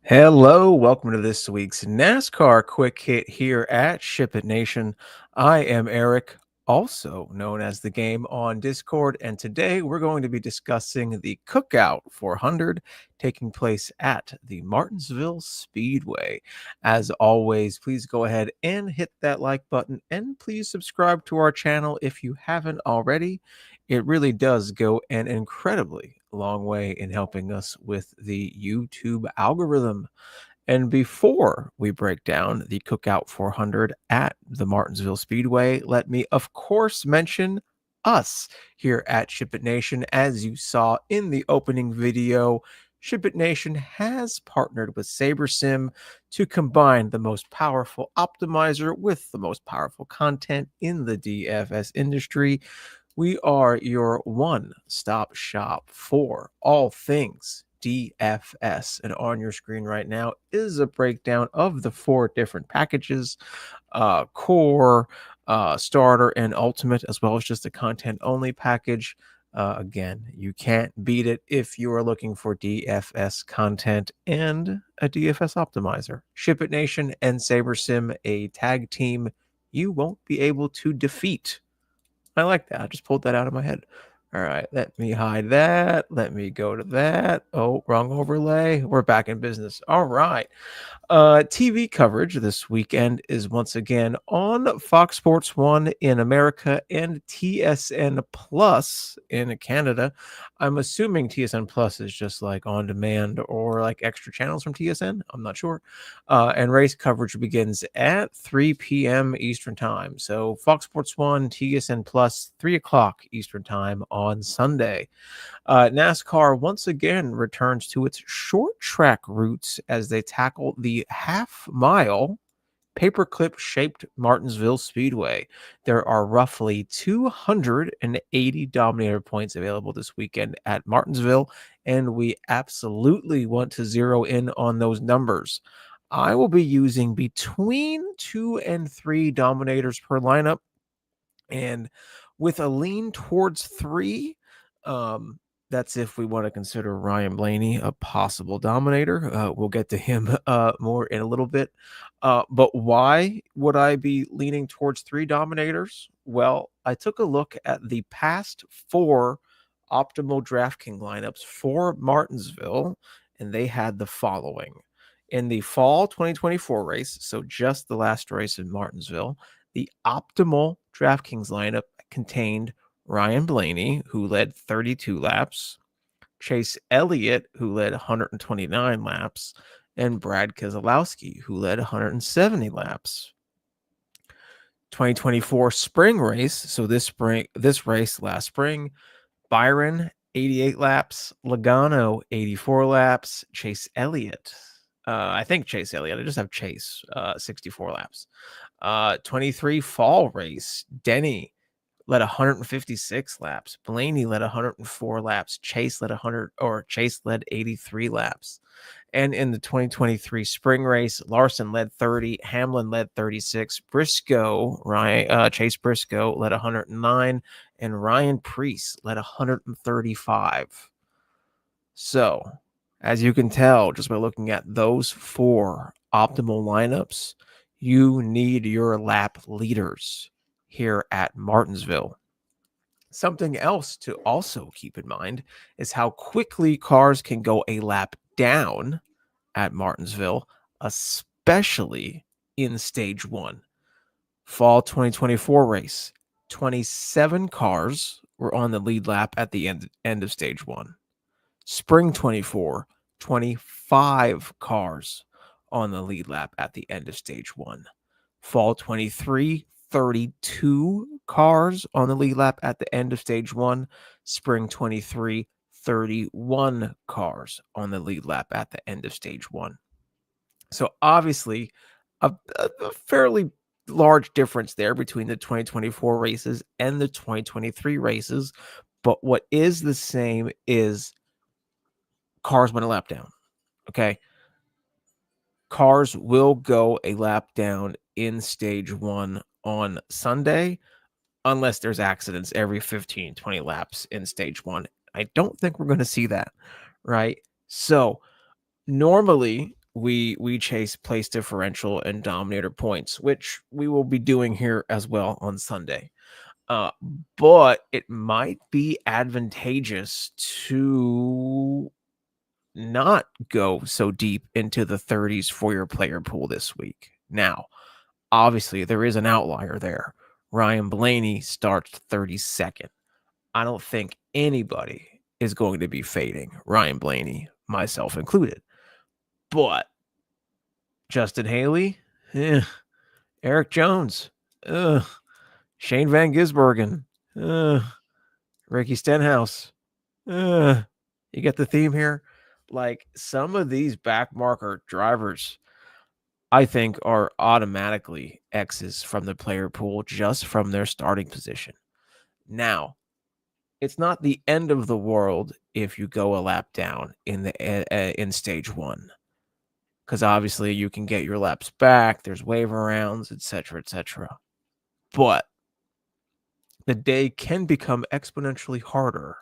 Hello, welcome to this week's NASCAR Quick Hit here at SHIPIT Nation. I am Eric, also known as TheGame on Discord, and today we're going to be discussing the Cookout 400 taking place at the Martinsville Speedway. As always, please go ahead and hit that like button, and please subscribe to our channel if you haven't already. It really does go an incredibly long way in helping us with the YouTube algorithm. And before we break down the Cookout 400 at the Martinsville Speedway, let me, of course, mention us here at ShipIt Nation. As you saw in the opening video, ShipIt Nation has partnered with SaberSim to combine the most powerful optimizer with the most powerful content in the DFS industry. We are your one-stop shop for all things DFS. And on your screen right now is a breakdown of the 4 different packages, core, starter, and ultimate, as well as just a content-only package. Again, you can't beat it if you are looking for DFS content and a DFS optimizer. ShipIt Nation and SaberSim, a tag team you won't be able to defeat. I like that. I just pulled that out of my head. All right, let me hide that. Let me go to that. Oh, wrong overlay. We're back in business. All right. TV coverage this weekend is once again on Fox Sports 1 in America and TSN Plus in Canada. I'm assuming TSN Plus is just like on demand or like extra channels from TSN. I'm not sure. And race coverage begins at 3 p.m. Eastern Time. So Fox Sports 1, TSN Plus, 3 o'clock Eastern Time on Sunday. NASCAR once again returns to its short track roots as they tackle the half-mile paperclip-shaped Martinsville Speedway. There are roughly 280 Dominator points available this weekend at Martinsville, and we absolutely want to zero in on those numbers. I will be using between 2 and 3 Dominators per lineup, and with a lean towards 3, that's if we want to consider Ryan Blaney a possible dominator. We'll get to him more in a little bit. But why would I be leaning towards 3 dominators? Well, I took a look at the past 4 optimal DraftKings lineups for Martinsville, and they had the following. In the fall 2024 race, so just the last race in Martinsville, the optimal DraftKings lineup contained Ryan Blaney, who led 32 laps, Chase Elliott, who led 129 laps, and Brad Keselowski, who led 170 laps. 2024 spring race, so this race last spring, Byron 88 laps, Logano 84 laps, Chase Elliott. I think Chase Elliott. I just have Chase 64 laps. 23 fall race, Denny led 156 laps. Blaney led 104 laps. Chase led 83 laps. And in the 2023 spring race, Larson led 30, Hamlin led 36, Chase Briscoe led 109, and Ryan Preece led 135. So, as you can tell just by looking at those 4 optimal lineups, you need your lap leaders here at Martinsville. Something else to also keep in mind is how quickly cars can go a lap down at Martinsville, especially in Stage 1. Fall 2024 race, 27 cars were on the lead lap at the end of Stage 1. Spring 24, 25 cars on the lead lap at the end of Stage 1. Fall 23, 32 cars on the lead lap at the end of Stage 1. Spring 23, 31 cars on the lead lap at the end of Stage 1. So obviously, a fairly large difference there between the 2024 races and the 2023 races. But what is the same is cars went a lap down. Okay. Cars will go a lap down in Stage 1 on Sunday, unless there's accidents every 15, 20 laps in Stage 1. I don't think we're going to see that, right? So normally we chase place differential and dominator points, which we will be doing here as well on Sunday. But it might be advantageous to not go so deep into the 30s for your player pool this week. Now, obviously, there is an outlier there. Ryan Blaney starts 32nd. I don't think anybody is going to be fading Ryan Blaney, myself included. But Justin Haley, Eric Jones, Shane Van Gisbergen, Ricky Stenhouse. You get the theme here? Like, some of these backmarker drivers, I think, are automatically X's from the player pool just from their starting position. Now, it's not the end of the world if you go a lap down in stage one, because obviously you can get your laps back. There's waiver rounds, etc., etc. But the day can become exponentially harder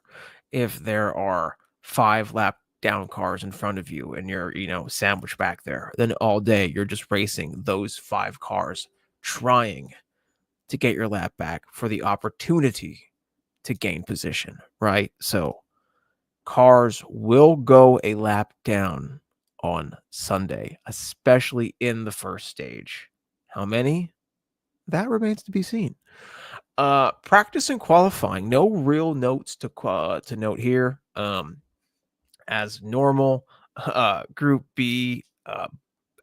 if there are 5 lap down cars in front of you and you're, sandwiched back there. Then all day you're just racing those 5 cars, trying to get your lap back for the opportunity to gain position, right? So cars will go a lap down on Sunday, especially in the first stage. How many? That remains to be seen. Practice and qualifying. No real notes to note here. As normal, Group B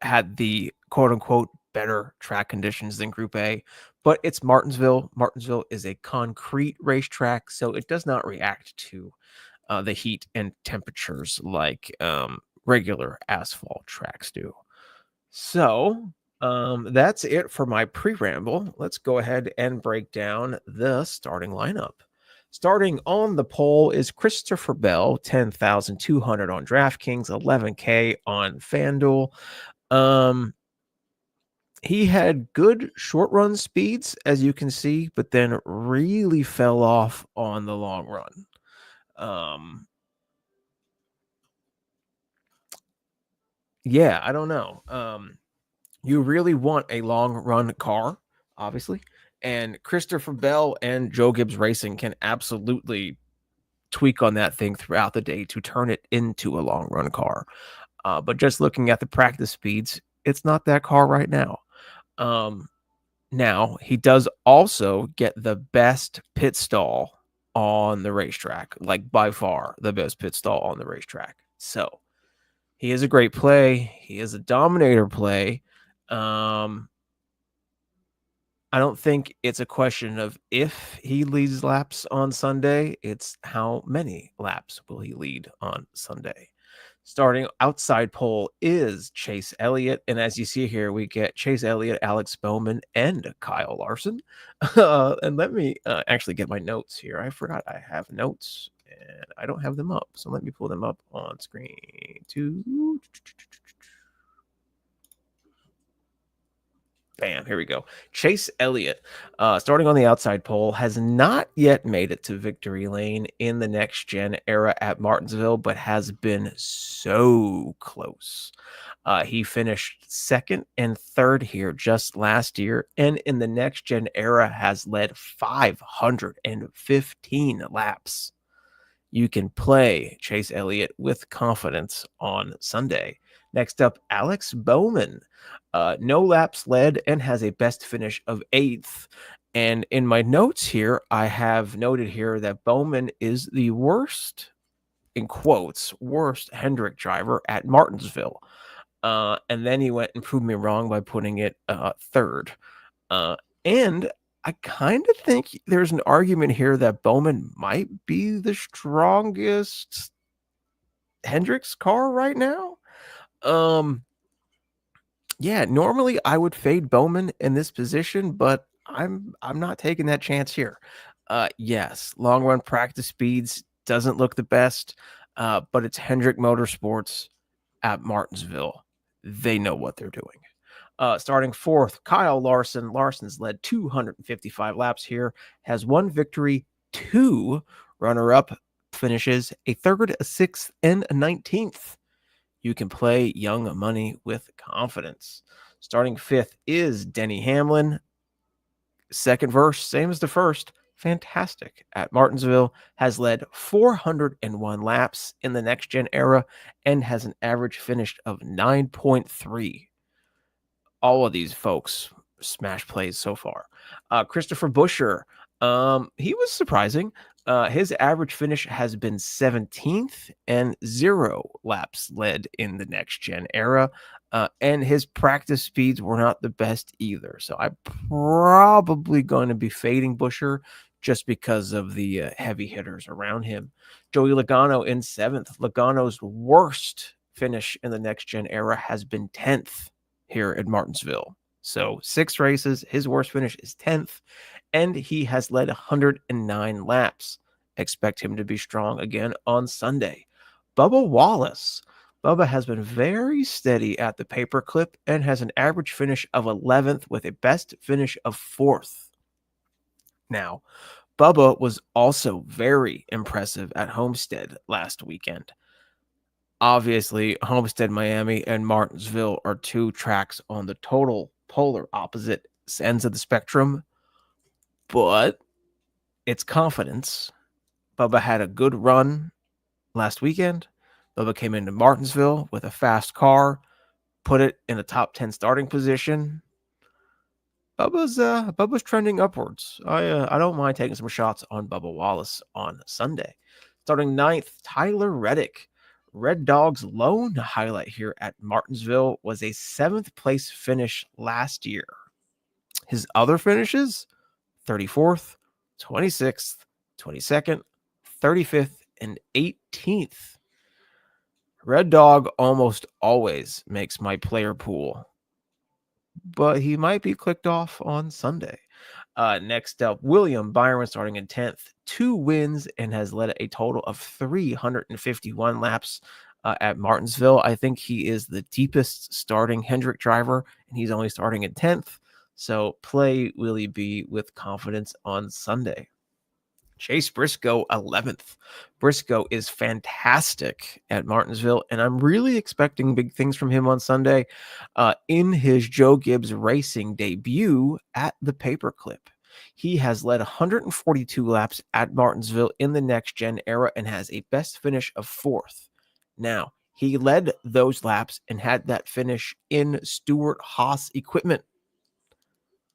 had the quote unquote better track conditions than Group A, but it's Martinsville. Martinsville is a concrete racetrack, so it does not react to the heat and temperatures like regular asphalt tracks do. So that's it for my pre-ramble. Let's go ahead and break down the starting lineup. Starting on the pole is Christopher Bell, 10,200 on DraftKings, 11K on FanDuel. He had good short run speeds, as you can see, but then really fell off on the long run. Yeah, I don't know. You really want a long run car, obviously. And Christopher Bell and Joe Gibbs Racing can absolutely tweak on that thing throughout the day to turn it into a long run car. But just looking at the practice speeds, it's not that car right now. Now, he does also get the best pit stall on the racetrack, like by far the best pit stall on the racetrack. So he is a great play. He is a dominator play. I don't think it's a question of if he leads laps on Sunday. It's how many laps will he lead on Sunday. Starting outside pole is Chase Elliott. And as you see here, we get Chase Elliott, Alex Bowman, and Kyle Larson. And let me actually get my notes here. I forgot I have notes and I don't have them up. So let me pull them up on screen too. Bam, here we go. Chase Elliott, starting on the outside pole, has not yet made it to victory lane in the next gen era at Martinsville, but has been so close. He finished second and third here just last year, and in the next gen era has led 515 laps. You can play Chase Elliott with confidence on Sunday. Next up, Alex Bowman. No laps led and has a best finish of 8th. And in my notes here, I have noted here that Bowman is the worst, in quotes, worst Hendrick driver at Martinsville. And then he went and proved me wrong by putting it third. And I kind of think there's an argument here that Bowman might be the strongest Hendrick's car right now. Yeah, normally I would fade Bowman in this position, but I'm not taking that chance here. Yes, long run practice speeds doesn't look the best, but it's Hendrick Motorsports at Martinsville. They know what they're doing. Starting fourth, Kyle Larson. Larson's led 255 laps here, has 1 victory, 2 runner-up finishes, a 3rd, a 6th, and a 19th. you can play young money with confidence. Starting 5th is Denny Hamlin. Second verse, same as the first. Fantastic at Martinsville, has led 401 laps in the next gen era and has an average finish of 9.3. All of these folks smash plays so far. Christopher Buescher, he was surprising. His average finish has been 17th and 0 laps led in the next gen era. And his practice speeds were not the best either. So I'm probably going to be fading Buescher just because of the heavy hitters around him. Joey Logano in 7th. Logano's worst finish in the next gen era has been 10th here at Martinsville. So 6 races, his worst finish is 10th, and he has led 109 laps. Expect him to be strong again on Sunday. Bubba Wallace. Bubba has been very steady at the paperclip and has an average finish of 11th with a best finish of 4th. Now, Bubba was also very impressive at Homestead last weekend. Obviously, Homestead, Miami, and Martinsville are 2 tracks on the total polar opposite ends of the spectrum, but it's confidence. Bubba had a good run last weekend. Bubba came into Martinsville with a fast car, put it in a top 10 starting position. Bubba's trending upwards. I don't mind taking some shots on Bubba Wallace on Sunday. Starting 9th, Tyler Reddick. Red Dog's lone highlight here at Martinsville was a 7th place finish last year. His other finishes, 34th, 26th, 22nd, 35th, and 18th. Red Dog almost always makes my player pool, but he might be clicked off on Sunday. Next up, William Byron starting in 10th, 2 wins, and has led a total of 351 laps at Martinsville. I think he is the deepest starting Hendrick driver, and he's only starting in 10th. So play Willie B with confidence on Sunday. Chase Briscoe, 11th. Briscoe is fantastic at Martinsville, and I'm really expecting big things from him on Sunday in his Joe Gibbs Racing debut at the Paperclip. He has led 142 laps at Martinsville in the next gen era and has a best finish of 4th. Now, he led those laps and had that finish in Stewart-Haas equipment.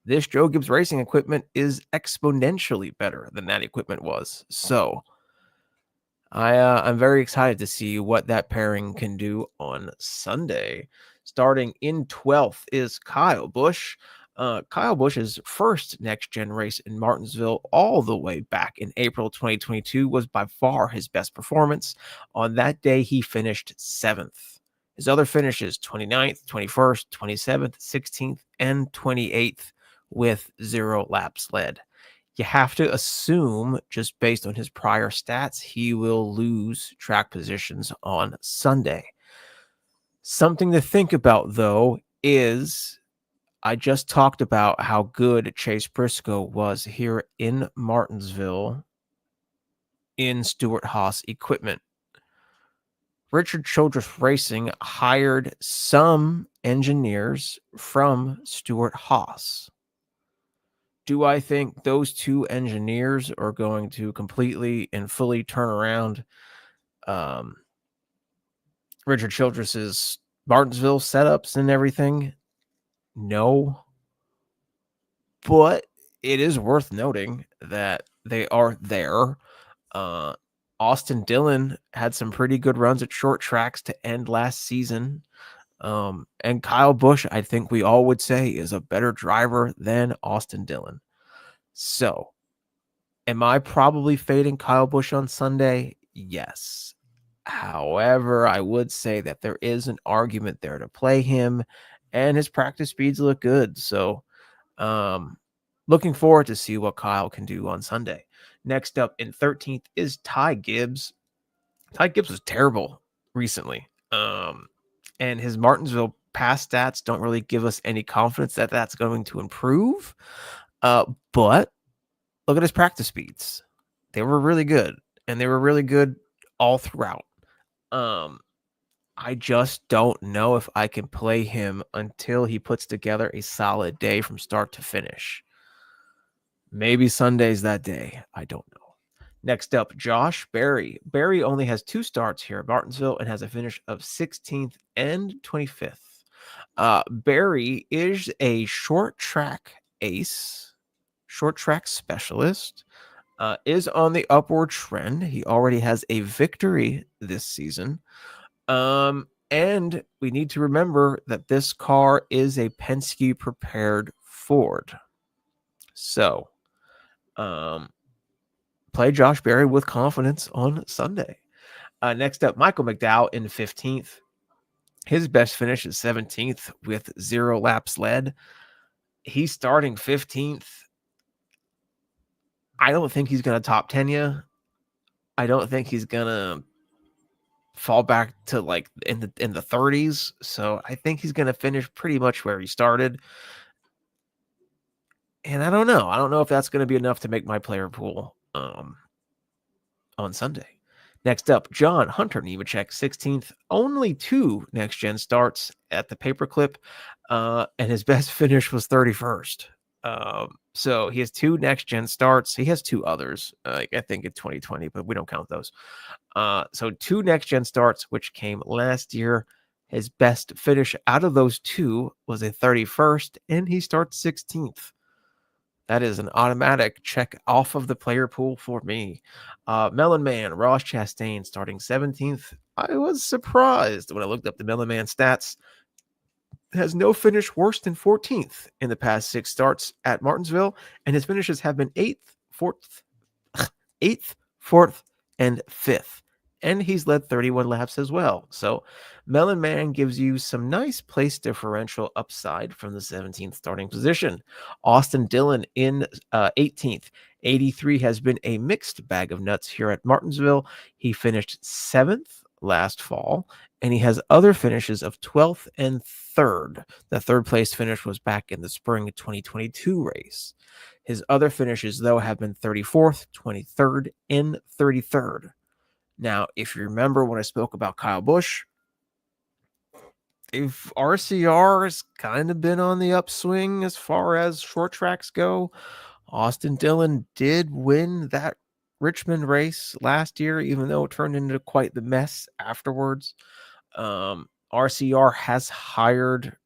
This Joe Gibbs Racing equipment is exponentially better than that equipment was. So I'm very excited to see what that pairing can do on Sunday. Starting in 12th is Kyle Busch. Kyle Busch's first next-gen race in Martinsville all the way back in April 2022 was by far his best performance. On that day, he finished 7th. His other finishes, 29th, 21st, 27th, 16th, and 28th with 0 laps led. You have to assume, just based on his prior stats, he will lose track positions on Sunday. Something to think about, though, is I just talked about how good Chase Briscoe was here in Martinsville in Stewart-Haas equipment. Richard Childress Racing hired some engineers from Stewart-Haas. Do I think those 2 engineers are going to completely and fully turn around Richard Childress's Martinsville setups and everything? No. But it is worth noting that they are there. Austin Dillon had some pretty good runs at short tracks to end last season. And Kyle Busch, I think we all would say, is a better driver than Austin Dillon. So, am I probably fading Kyle Busch on Sunday? Yes. However, I would say that there is an argument there to play him, and his practice speeds look good. So, looking forward to see what Kyle can do on Sunday. Next up in 13th is Ty Gibbs. Ty Gibbs was terrible recently. And his Martinsville past stats don't really give us any confidence that that's going to improve. But look at his practice speeds. They were really good, and they were really good all throughout. I just don't know if I can play him until he puts together a solid day from start to finish. Maybe Sunday's that day. I don't know. Next up, Josh Berry. Berry only has 2 starts here at Martinsville and has a finish of 16th and 25th. Berry is a short track ace, short track specialist, is on the upward trend. He already has a victory this season. And we need to remember that this car is a Penske prepared Ford. So, play Josh Berry with confidence on Sunday. Next up, Michael McDowell in 15th. His best finish is 17th with 0 laps led. He's starting 15th. I don't think he's going to top 10 you. I don't think he's going to fall back to like in the 30s. So I think he's going to finish pretty much where he started. And I don't know. I don't know if that's going to be enough to make my player pool on Sunday. Next up, John Hunter Nemechek, 16th. Only 2 next-gen starts at the paperclip, and his best finish was 31st. So he has 2 next-gen starts. He has 2 others, I think in 2020, but we don't count those. So 2 next-gen starts, which came last year. His best finish out of those 2 was a 31st, and he starts 16th. That is an automatic check off of the player pool for me. Melon Man, Ross Chastain starting 17th. I was surprised when I looked up the Melon Man stats. Has no finish worse than 14th in the past 6 starts at Martinsville, and his finishes have been 8th, 4th, and 5th. And he's led 31 laps as well. So Melon Man gives you some nice place differential upside from the 17th starting position. Austin Dillon in 18th. 83 has been a mixed bag of nuts here at Martinsville. He finished 7th last fall, and he has other finishes of 12th and 3rd. The 3rd place finish was back in the spring 2022 race. His other finishes, though, have been 34th, 23rd, and 33rd. Now, if you remember when I spoke about Kyle Busch, if RCR has kind of been on the upswing as far as short tracks go, Austin Dillon did win that Richmond race last year, even though it turned into quite the mess afterwards. RCR has hired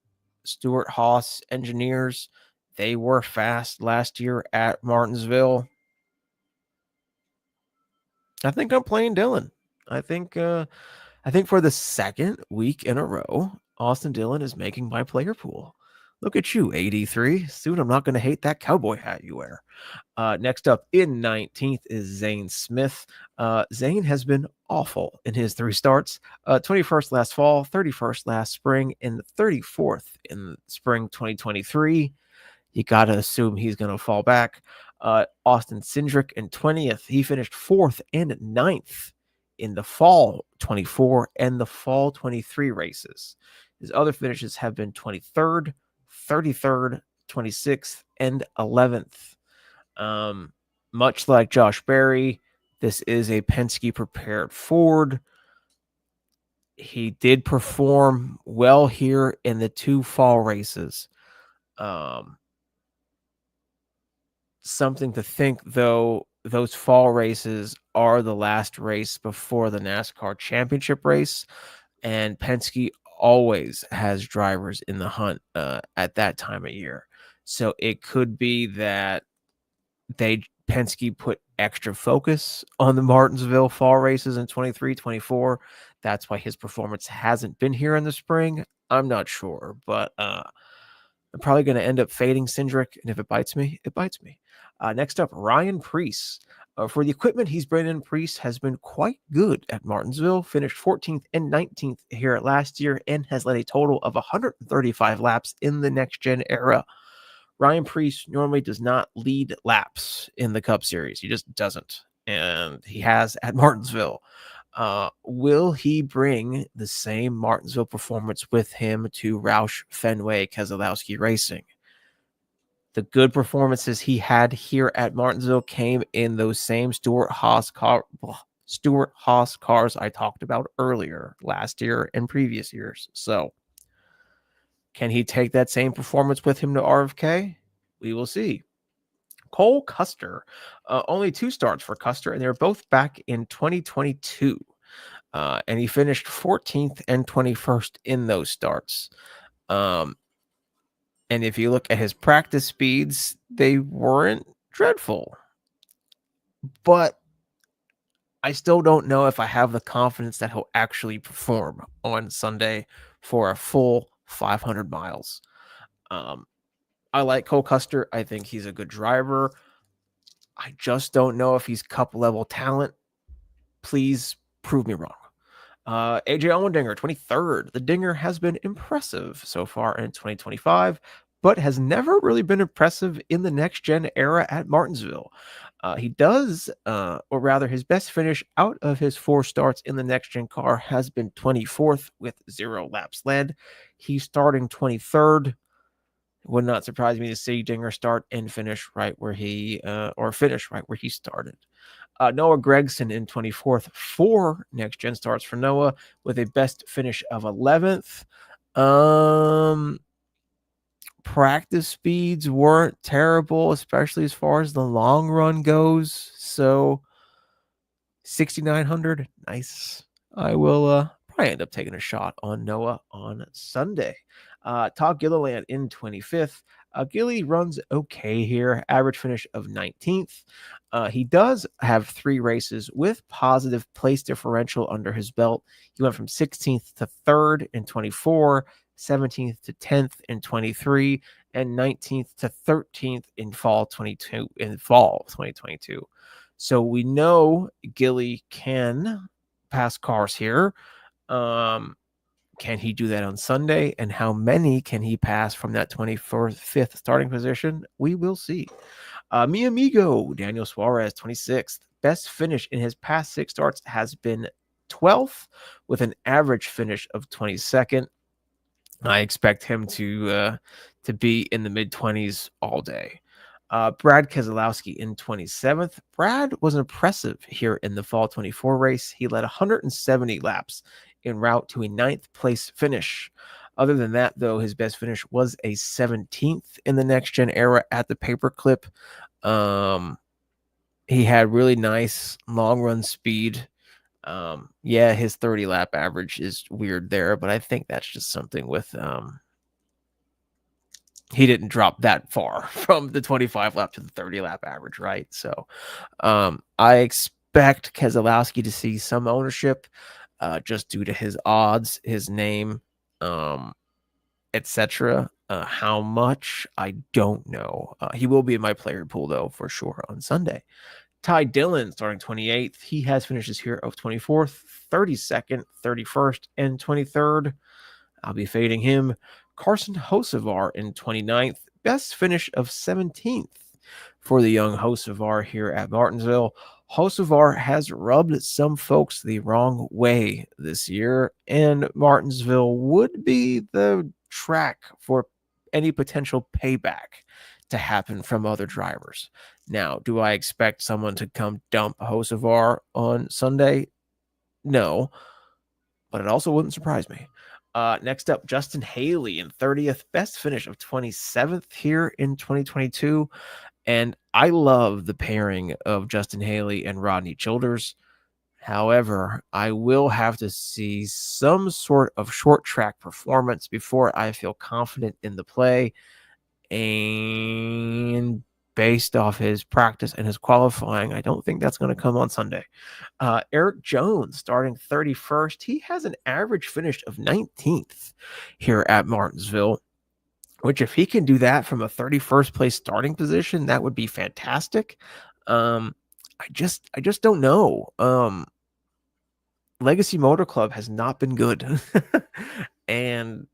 Stuart Haas engineers. They were fast last year at Martinsville. I think I'm playing Dillon. I think for the second week in a row, Austin Dillon is making my player pool. Look at you, 83. Soon I'm not going to hate that cowboy hat you wear. Next up in 19th is Zane Smith. Zane has been awful in his 3 starts. 21st last fall, 31st last spring, and 34th in spring 2023. You got to assume he's going to fall back. Austin Cindric in 20th. He finished 4th and 9th in the fall 24 and the fall 23 races. His other finishes have been 23rd, 33rd, 26th, and 11th. Much like Josh Berry, this is a Penske prepared Ford. He did perform well here in the 2 fall races. Something to think, though, those fall races are the last race before the NASCAR championship race, and Penske always has drivers in the hunt at that time of year. So it could be that Penske put extra focus on the Martinsville fall races in 23, 24. That's why his performance hasn't been here in the spring. I'm not sure, but I'm probably going to end up fading Cindric, and if it bites me, it bites me. Next up, Ryan Preece. For the equipment he's been in, Preece has been quite good at Martinsville, finished 14th and 19th here last year, and has led a total of 135 laps in the next-gen era. Ryan Preece normally does not lead laps in the Cup Series. He just doesn't, and he has at Martinsville. Will he bring the same Martinsville performance with him to Roush Fenway Keselowski Racing? The good performances he had here at Martinsville came in those same Stuart Haas Stewart Haas cars I talked about earlier last year and previous years. So can he take that same performance with him to RFK? We will see. Cole Custer, only 2 starts for Custer, and they were both back in 2022. And he finished 14th and 21st in those starts. And if you look at his practice speeds, they weren't dreadful. But I still don't know if I have the confidence that he'll actually perform on Sunday for a full 500 miles. I like Cole Custer. I think he's a good driver. I just don't know if he's cup level talent. Please prove me wrong. AJ Allmendinger, 23rd. The Dinger has been impressive so far in 2025, but has never really been impressive in the next gen era at Martinsville. He does, or rather, his best finish out of his 4 starts in the next gen car has been 24th with 0 laps led. He's starting 23rd. Would not surprise me to see Dinger start and finish right where he, started. Noah Gregson in 24th, 4 next-gen starts for Noah with a best finish of 11th. Practice speeds weren't terrible, especially as far as the long run goes. So 6,900, nice. I will probably end up taking a shot on Noah on Sunday. Todd Gilliland in 25th. Gilly runs okay here, average finish of 19th. He does have 3 races with positive place differential under his belt. He went from 16th to 3rd in 24, 17th to 10th in 23, and 19th to 13th in fall 2022. So we know Gilly can pass cars here. Can he do that on Sunday? And how many can he pass from that 25th starting position? We will see. Mi amigo, Daniel Suarez, 26th. Best finish in his past 6 starts has been 12th with an average finish of 22nd. I expect him to be in the mid-20s all day. Brad Keselowski in 27th. Brad was impressive here in the fall 24 race. He led 170 laps en route to a 9th place finish. Other than that, though, his best finish was a 17th in the next gen era at the paperclip. He had really nice long run speed. His 30 lap average is weird there, but I think that's just something with he didn't drop that far from the 25 lap to the 30 lap average, right? So I expect Keselowski to see some ownership just due to his odds, his name, etc. How much, I don't know. He will be in my player pool, though, for sure on Sunday. Ty Dillon starting 28th. He has finishes here of 24th, 32nd, 31st, and 23rd. I'll be fading him. Carson Hocevar in 29th. Best finish of 17th for the young Hocevar here at Martinsville. Hocevar has rubbed some folks the wrong way this year, and Martinsville would be the track for any potential payback to happen from other drivers. Now, do I expect someone to come dump Hocevar on Sunday? No, but it also wouldn't surprise me. Next up, Justin Haley in 30th, best finish of 27th here in 2022. And I love the pairing of Justin Haley and Rodney Childers. However, I will have to see some sort of short track performance before I feel confident in the play. And based off his practice and his qualifying, I don't think that's going to come on Sunday. Eric Jones starting 31st. He has an average finish of 19th here at Martinsville, which if he can do that from a 31st place starting position, that would be fantastic. I just don't know. Legacy Motor Club has not been good. And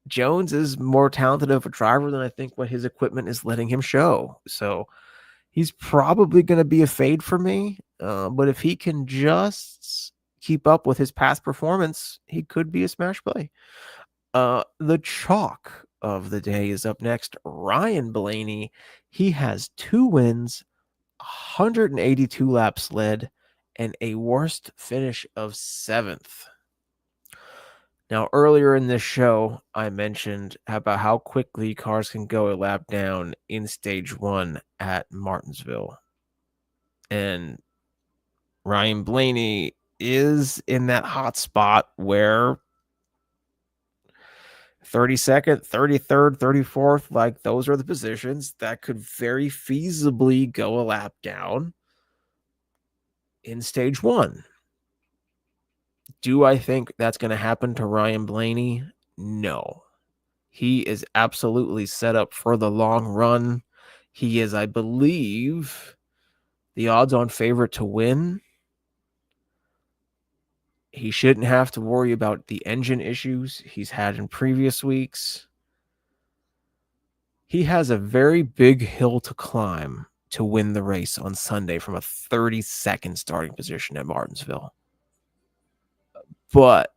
Jones is more talented of a driver than I think what his equipment is letting him show. So he's probably going to be a fade for me. But if he can just keep up with his past performance, he could be a smash play. The chalk of the day is up next. Ryan Blaney. He has 2 wins, 182 laps led, and a worst finish of 7th. Now, earlier in this show, I mentioned about how quickly cars can go a lap down in stage 1 at Martinsville. And Ryan Blaney is in that hot spot where 32nd, 33rd, 34th, like those are the positions that could very feasibly go a lap down in stage 1. Do I think that's going to happen to Ryan Blaney? No. He is absolutely set up for the long run. He is, I believe, the odds-on favorite to win. He shouldn't have to worry about the engine issues he's had in previous weeks. He has a very big hill to climb to win the race on Sunday from a 32nd starting position at Martinsville. But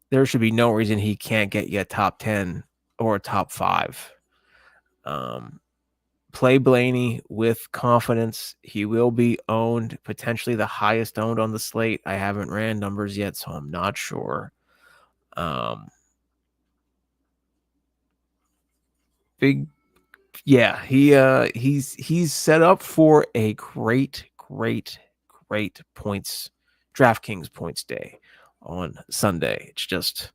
there should be no reason he can't get you a top 10 or a top 5. Play Blaney with confidence. He will be owned, potentially the highest owned on the slate. I haven't ran numbers yet, so I'm not sure. He's set up for a great points DraftKings points day on Sunday. It's just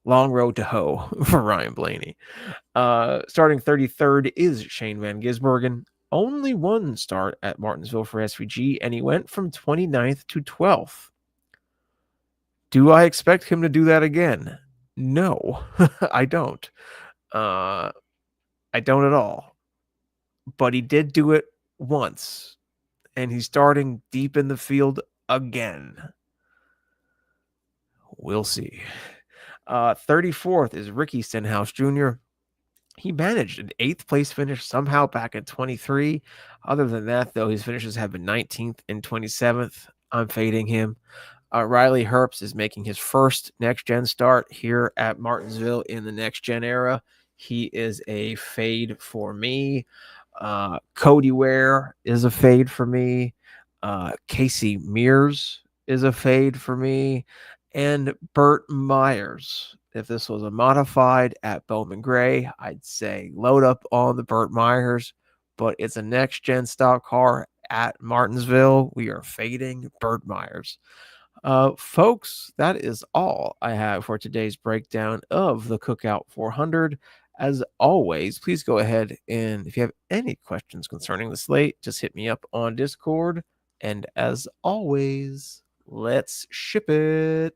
long road to hoe for Ryan Blaney. Starting 33rd is Shane Van Gisbergen. Only one start at Martinsville for SVG, and he went from 29th to 12th. Do I expect him to do that again? No, I don't. I don't at all. But he did do it once, and he's starting deep in the field again. We'll see. 34th is Ricky Stenhouse Jr. He managed an 8th place finish somehow back at 23. Other than that, though, his finishes have been 19th and 27th. I'm fading him. Riley Herbst is making his first next-gen start here at Martinsville in the next-gen era. He is a fade for me. Cody Ware is a fade for me. Casey Mears is a fade for me. And Burt Myers. If this was a modified at Bowman Gray, I'd say load up on the Burt Myers, but it's a next-gen stock car at Martinsville. We are fading Burt Myers. Folks, that is all I have for today's breakdown of the Cookout 400. As always, please go ahead and if you have any questions concerning the slate, just hit me up on Discord. And as always, let's ship it.